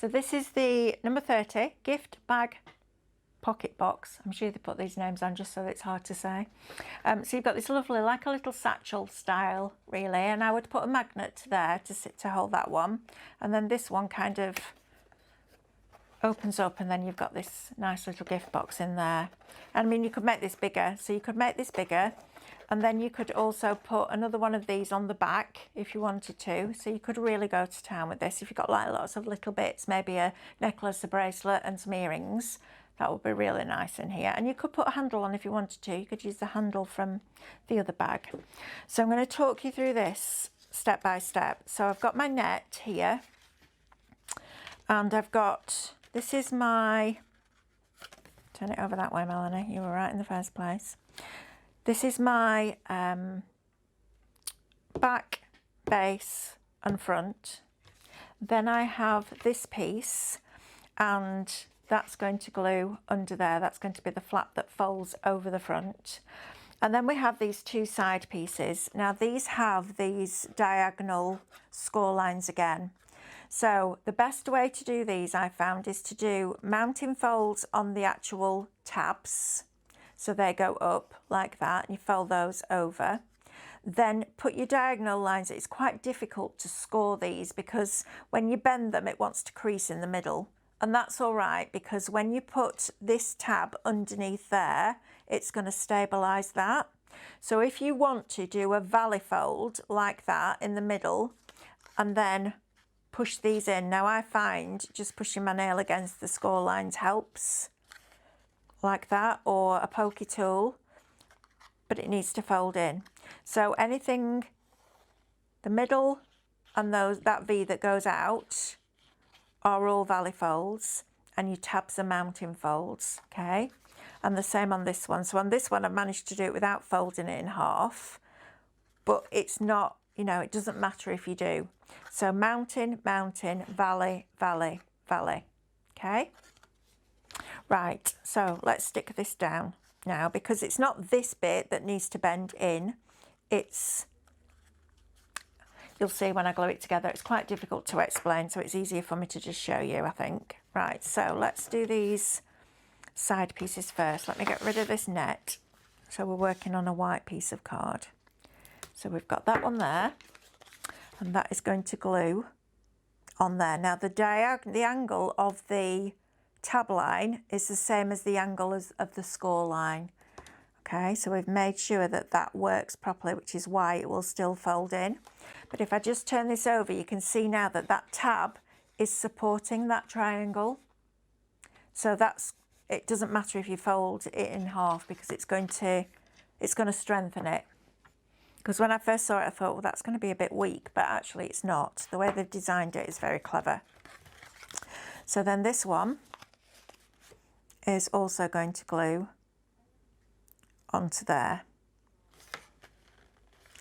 So this is the number 30 gift bag pocket box. I'm sure they put these names on just so it's hard to say. So you've got this lovely, like a little satchel style really, and I would put a magnet there to hold that one, and then this one kind of opens up, and then you've got this nice little gift box in there. And I mean, you could make this bigger, so you could make this bigger, and then you could also put another one of these on the back if you wanted to. So you could really go to town with this if you've got like lots of little bits, maybe a necklace, a bracelet and some earrings. That would be really nice in here. And you could put a handle on if you wanted to. You could use the handle from the other bag. So I'm going to talk you through this step by step. So I've got my net here, and I've got, this is my, turn it over that way, Melanie, you were right in the first place. This is my back, base and front. Then I have this piece, and that's going to glue under there. That's going to be the flap that folds over the front. And then we have these two side pieces. Now these have these diagonal score lines again. So the best way to do these, I found, is to do mounting folds on the actual tabs. So they go up like that, and you fold those over. Then put your diagonal lines. It's quite difficult to score these because when you bend them, it wants to crease in the middle. And that's all right, because when you put this tab underneath there, it's going to stabilise that. So if you want to do a valley fold like that in the middle and then push these in. Now I find just pushing my nail against the score lines helps, like that, or a pokey tool, but it needs to fold in. So anything, the middle and that V that goes out are all valley folds, and your tabs are mounting folds, okay? And the same on this one. So on this one I've managed to do it without folding it in half, but it's not, you know, it doesn't matter if you do. So mountain, mountain, valley, valley, valley, okay? Right, so let's stick this down now, because it's not this bit that needs to bend in, it's, you'll see when I glue it together, it's quite difficult to explain, so it's easier for me to just show you, I think. Right, so let's do these side pieces first. Let me get rid of this net. So we're working on a white piece of card. So we've got that one there, and that is going to glue on there. Now the angle of the tab line is the same as the angle of the score line. Okay, so we've made sure that that works properly, which is why it will still fold in. But if I just turn this over, you can see now that that tab is supporting that triangle. So that's, it doesn't matter if you fold it in half, because it's going to strengthen it. Because when I first saw it, I thought, well, that's going to be a bit weak, but actually it's not. The way they've designed it is very clever. So then this one is also going to glue onto there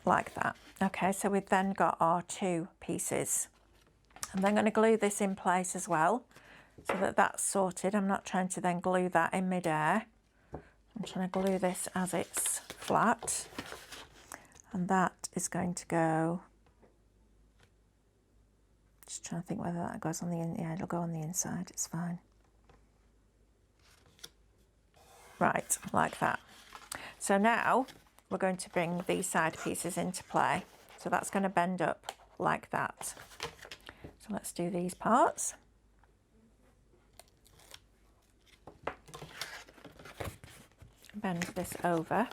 like that. Okay, so we've then got our two pieces. I'm then going to glue this in place as well, so that that's sorted. I'm not trying to then glue that in midair. I'm trying to glue this as it's flat, and that is going to go, just trying to think whether that goes on the yeah, it'll go on the inside, it's fine. Right, like that. So now we're going to bring these side pieces into play. So that's going to bend up like that. So let's do these parts. Bend this over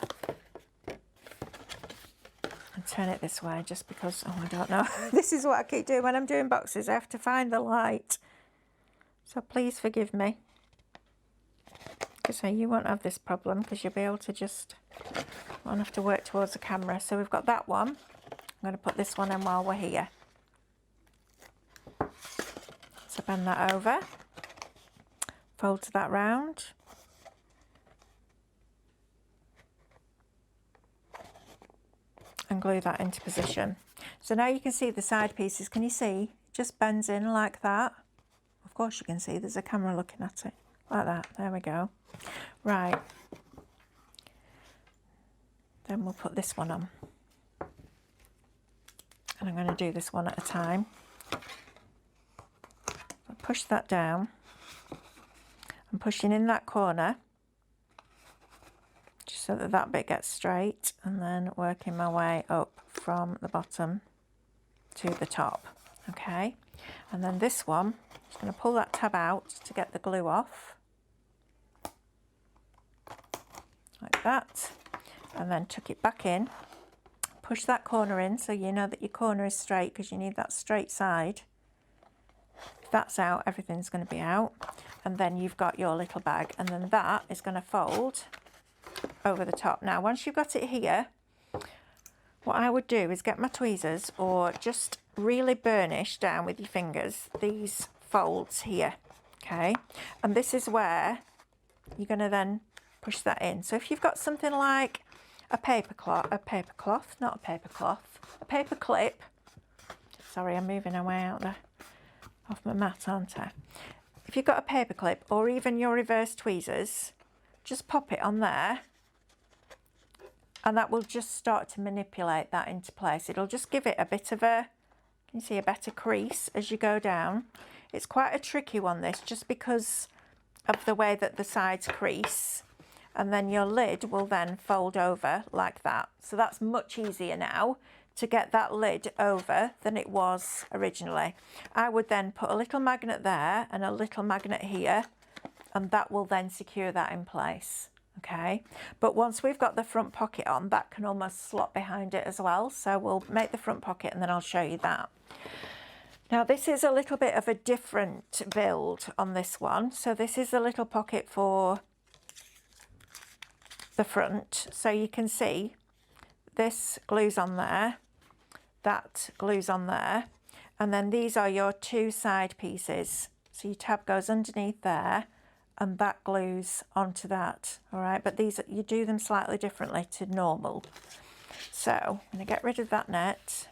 and turn it this way, just because, oh, I don't know. This is what I keep doing when I'm doing boxes. I have to find the light. So please forgive me. So you won't have this problem, because you'll be able to just, won't have to work towards the camera. So we've got that one. I'm going to put this one in while we're here. So bend that over, fold that round, and glue that into position. So now you can see the side pieces. Can you see? It just bends in like that. Of course you can see, there's a camera looking at it. Like that, there we go. Right, then we'll put this one on, and I'm going to do this one at a time. I'll push that down. I'm pushing in that corner just so that that bit gets straight, and then working my way up from the bottom to the top. Okay, and then this one, I'm just going to pull that tab out to get the glue off, like that, and then tuck it back in. Push that corner in so you know that your corner is straight, because you need that straight side. If that's out, everything's going to be out, and then you've got your little bag, and then that is going to fold over the top. Now once you've got it here, what I would do is get my tweezers, or just really burnish down with your fingers these folds here. Okay, and this is where you're going to then push that in. So if you've got something like a paper clip. Sorry, I'm moving away out there off my mat, aren't I? If you've got a paper clip, or even your reverse tweezers, just pop it on there, and that will just start to manipulate that into place. It'll just give it a bit of a, can you see, a better crease as you go down. It's quite a tricky one, this, just because of the way that the sides crease. And then your lid will then fold over like that. So that's much easier now to get that lid over than it was originally. I would then put a little magnet there and a little magnet here, and that will then secure that in place. Okay, but once we've got the front pocket on, that can almost slot behind it as well. So we'll make the front pocket and then I'll show you that. Now this is a little bit of a different build on this one. So this is a little pocket for the front, so you can see this glues on there, that glues on there, and then these are your two side pieces. So your tab goes underneath there, and that glues onto that. All right, but these, you do them slightly differently to normal. So I'm going to get rid of that net.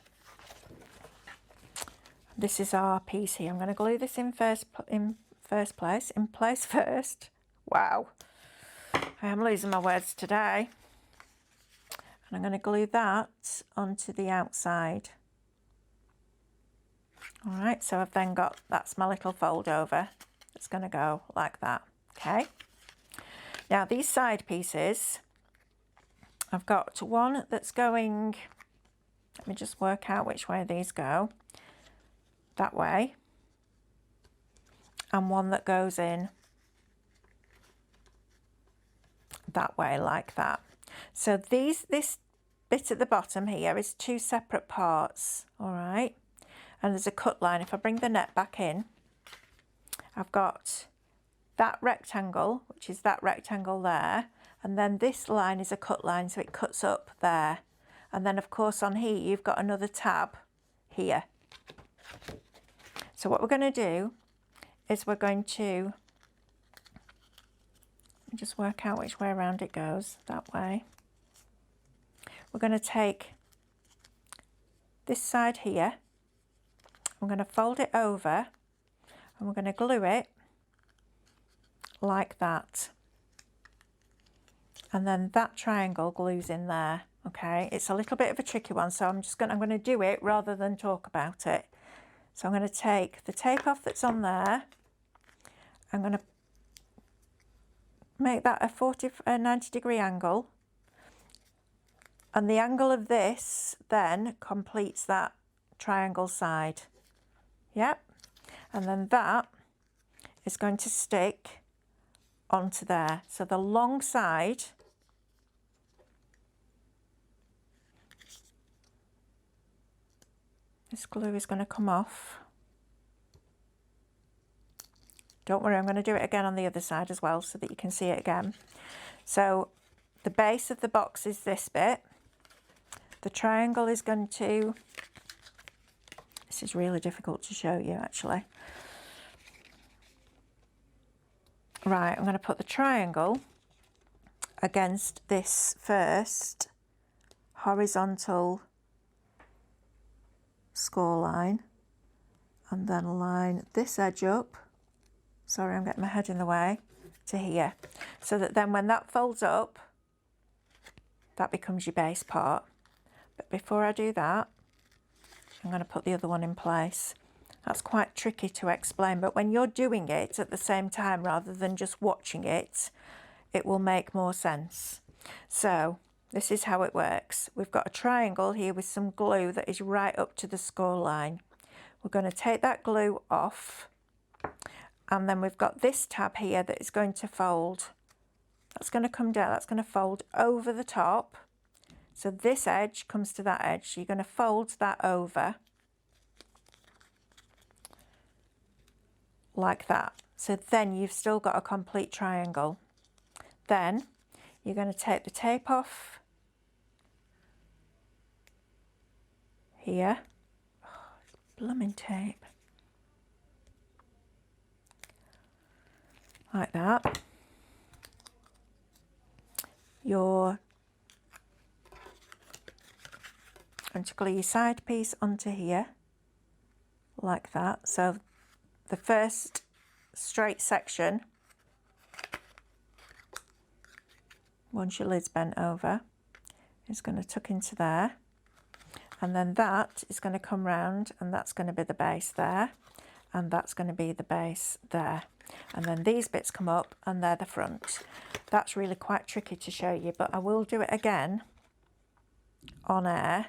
This is our piece here. I'm going to glue this in place first. Wow. I am losing my words today. And I'm going to glue that onto the outside. All right, so I've then got, that's my little fold over. It's going to go like that. Okay. Now these side pieces, I've got one that's going, let me just work out which way these go. That way. And one that goes in that way, like that. So this bit at the bottom here is two separate parts. All right, and there's a cut line. If I bring the net back in, I've got that rectangle, which is that rectangle there, and then this line is a cut line, so it cuts up there. And then of course on here you've got another tab here. So what we're going to do is we're going to just work out which way around it goes, that way. We're going to take this side here, I'm going to fold it over, and we're going to glue it like that. And then that triangle glues in there. Okay, it's a little bit of a tricky one, so I'm going to do it rather than talk about it. So I'm going to take the tape off that's on there. I'm going to make that a 90-degree angle, and the angle of this then completes that triangle side. Yep, and then that is going to stick onto there. So the long side this glue is going to come off. Don't worry, I'm going to do it again on the other side as well so that you can see it again. So the base of the box is this bit. The triangle is going to, this is really difficult to show you actually. Right, I'm going to put the triangle against this first horizontal score line, and then line this edge up. Sorry, I'm getting my head in the way, to here. So that then when that folds up, that becomes your base part. But before I do that, I'm going to put the other one in place. That's quite tricky to explain, but when you're doing it at the same time rather than just watching it, it will make more sense. So this is how it works. We've got a triangle here with some glue that is right up to the score line. We're going to take that glue off, and then we've got this tab here that is going to fold. That's going to come down, that's going to fold over the top. So this edge comes to that edge. So you're going to fold that over like that. So then you've still got a complete triangle. Then you're going to take the tape off here. Oh, blooming tape. Like that. You're going to glue your side piece onto here like that. So the first straight section, once your lid's bent over, is going to tuck into there, and then that is going to come round, and that's going to be the base there, and that's going to be the base there, and then these bits come up and they're the front. That's really quite tricky to show you, but I will do it again on air,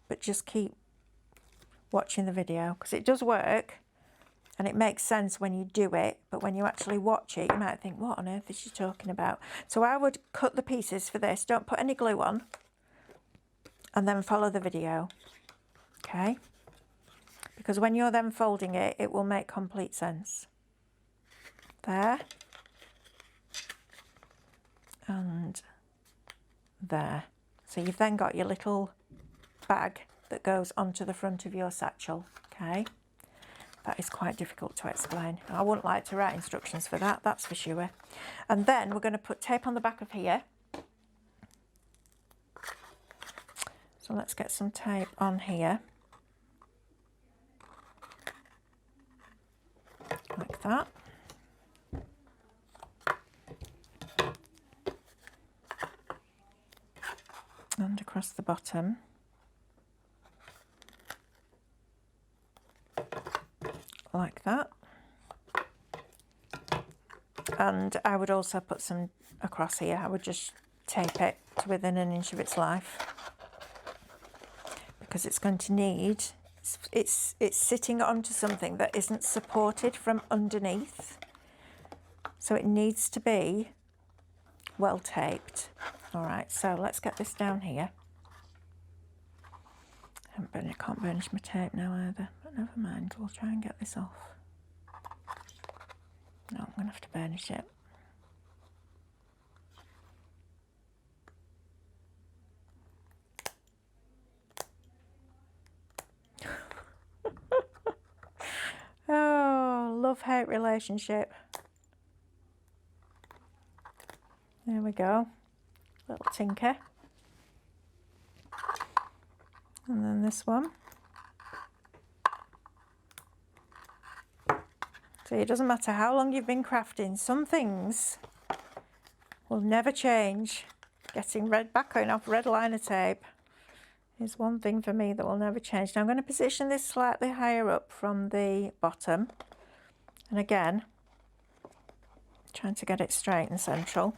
but just keep watching the video because it does work. And it makes sense when you do it, but when you actually watch it, you might think, what on earth is she talking about? So I would cut the pieces for this. Don't put any glue on. And then follow the video. Okay? Because when you're then folding it, it will make complete sense. There. And there. So you've then got your little bag that goes onto the front of your satchel. Okay? That is quite difficult to explain. I wouldn't like to write instructions for that, that's for sure. And then we're going to put tape on the back of here. So let's get some tape on here. Like that. And across the bottom. Like that. And I would also put some across here. I would just tape it to within an inch of its life, because it's going to need, it's sitting onto something that isn't supported from underneath, so it needs to be well taped. All right, so let's get this down here. I can't burnish my tape now either, but never mind, we'll try and get this off. No, I'm going to have to burnish it. Oh, love-hate relationship. There we go. Little tinker. And then this one. So it doesn't matter how long you've been crafting, some things will never change. Getting red backing off red liner tape is one thing for me that will never change. Now I'm going to position this slightly higher up from the bottom. And again, trying to get it straight and central.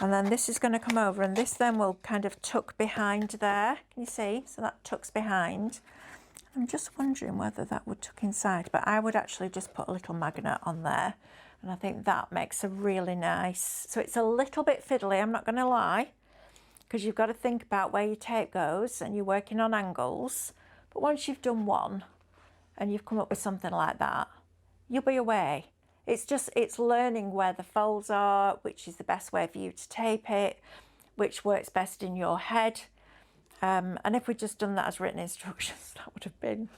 And then this is going to come over, and this then will kind of tuck behind there. Can you see? So that tucks behind. I'm just wondering whether that would tuck inside, but I would actually just put a little magnet on there. And I think that makes a really nice, so it's a little bit fiddly, I'm not going to lie, because you've got to think about where your tape goes and you're working on angles. But once you've done one and you've come up with something like that, you'll be away. It's learning where the folds are, which is the best way for you to tape it, which works best in your head. And if we'd just done that as written instructions, that would have been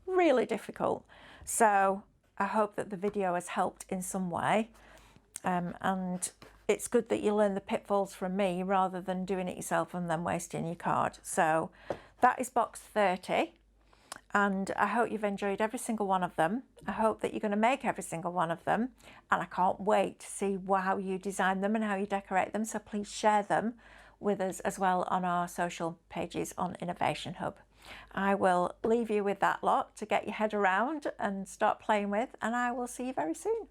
really difficult. So I hope that the video has helped in some way. And it's good that you learn the pitfalls from me rather than doing it yourself and then wasting your card. So that is box 30. And I hope you've enjoyed every single one of them. I hope that you're going to make every single one of them. And I can't wait to see how you design them and how you decorate them. So please share them with us as well on our social pages on Innovation Hub. I will leave you with that lot to get your head around and start playing with, and I will see you very soon.